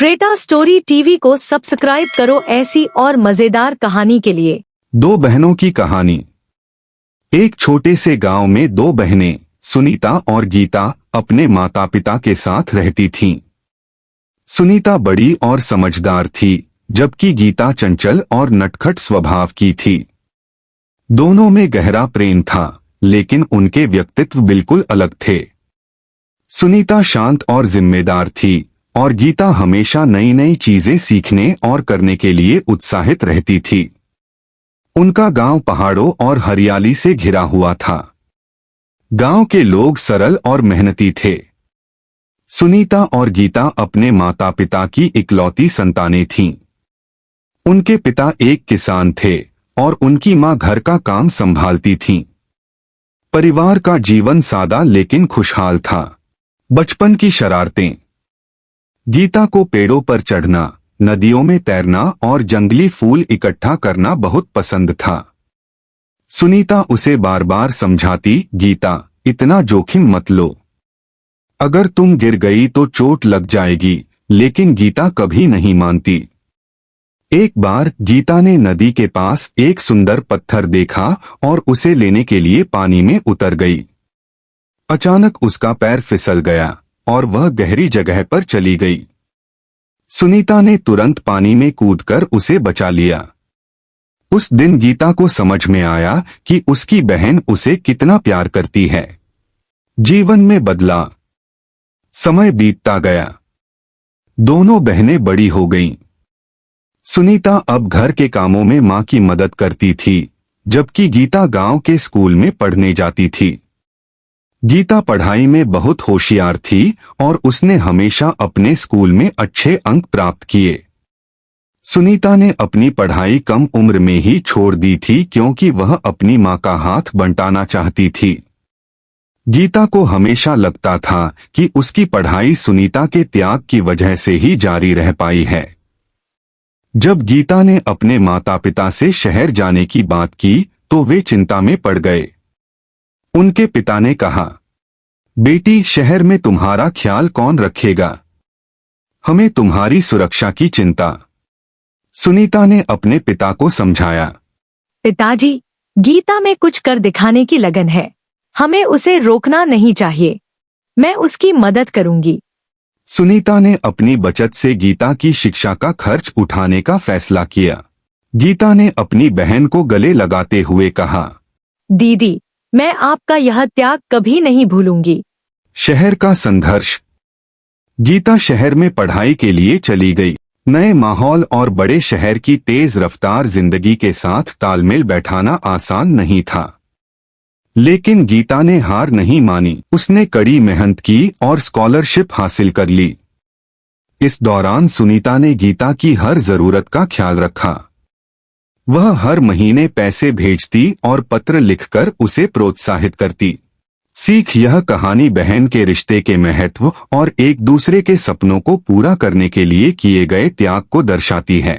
Creta story TV को subscribe करो ऐसी और मजेदार कहानी के लिए। दो बहनों की कहानी। एक छोटे से गांव में दो बहनें सुनीता और गीता अपने माता पिता के साथ रहती थीं। सुनीता बड़ी और समझदार थी, जबकि गीता चंचल और नटखट स्वभाव की थी। दोनों में गहरा प्रेम था, लेकिन उनके व्यक्तित्व बिल्कुल अलग थे। सुनीता शांत और जिम्मेदार थी और गीता हमेशा नई नई चीजें सीखने और करने के लिए उत्साहित रहती थी। उनका गांव पहाड़ों और हरियाली से घिरा हुआ था। गांव के लोग सरल और मेहनती थे। सुनीता और गीता अपने माता पिता की इकलौती संतानें थीं। उनके पिता एक किसान थे और उनकी मां घर का काम संभालती थीं। परिवार का जीवन सादा लेकिन खुशहाल था। बचपन की शरारतें। गीता को पेड़ों पर चढ़ना, नदियों में तैरना और जंगली फूल इकट्ठा करना बहुत पसंद था। सुनीता उसे बार बार समझाती, गीता इतना जोखिम मत लो, अगर तुम गिर गई तो चोट लग जाएगी, लेकिन गीता कभी नहीं मानती। एक बार गीता ने नदी के पास एक सुंदर पत्थर देखा और उसे लेने के लिए पानी में उतर गई। अचानक उसका पैर फिसल गया और वह गहरी जगह पर चली गई। सुनीता ने तुरंत पानी में कूदकर उसे बचा लिया। उस दिन गीता को समझ में आया कि उसकी बहन उसे कितना प्यार करती है। जीवन में बदला। समय बीतता गया। दोनों बहनें बड़ी हो गईं। सुनीता अब घर के कामों में मां की मदद करती थी, जबकि गीता गांव के स्कूल में पढ़ने जाती थी। गीता पढ़ाई में बहुत होशियार थी और उसने हमेशा अपने स्कूल में अच्छे अंक प्राप्त किए। सुनीता ने अपनी पढ़ाई कम उम्र में ही छोड़ दी थी, क्योंकि वह अपनी मां का हाथ बंटाना चाहती थी। गीता को हमेशा लगता था कि उसकी पढ़ाई सुनीता के त्याग की वजह से ही जारी रह पाई है। जब गीता ने अपने माता पिता से शहर जाने की बात की तो वे चिंता में पड़ गए। उनके पिता ने कहा, बेटी, शहर में तुम्हारा ख्याल कौन रखेगा? हमें तुम्हारी सुरक्षा की चिंता। सुनीता ने अपने पिता को समझाया। पिताजी, गीता में कुछ कर दिखाने की लगन है, हमें उसे रोकना नहीं चाहिए। मैं उसकी मदद करूंगी। सुनीता ने अपनी बचत से गीता की शिक्षा का खर्च उठाने का फैसला किया। गीता ने अपनी बहन को गले लगाते हुए कहा, दीदी, मैं आपका यह त्याग कभी नहीं भूलूंगी। शहर का संघर्ष। गीता शहर में पढ़ाई के लिए चली गई। नए माहौल और बड़े शहर की तेज रफ्तार जिंदगी के साथ तालमेल बैठाना आसान नहीं था, लेकिन गीता ने हार नहीं मानी। उसने कड़ी मेहनत की और स्कॉलरशिप हासिल कर ली। इस दौरान सुनीता ने गीता की हर जरूरत का ख्याल रखा। वह हर महीने पैसे भेजती और पत्र लिखकर उसे प्रोत्साहित करती। सीख। यह कहानी बहन के रिश्ते के महत्व और एक दूसरे के सपनों को पूरा करने के लिए किए गए त्याग को दर्शाती है।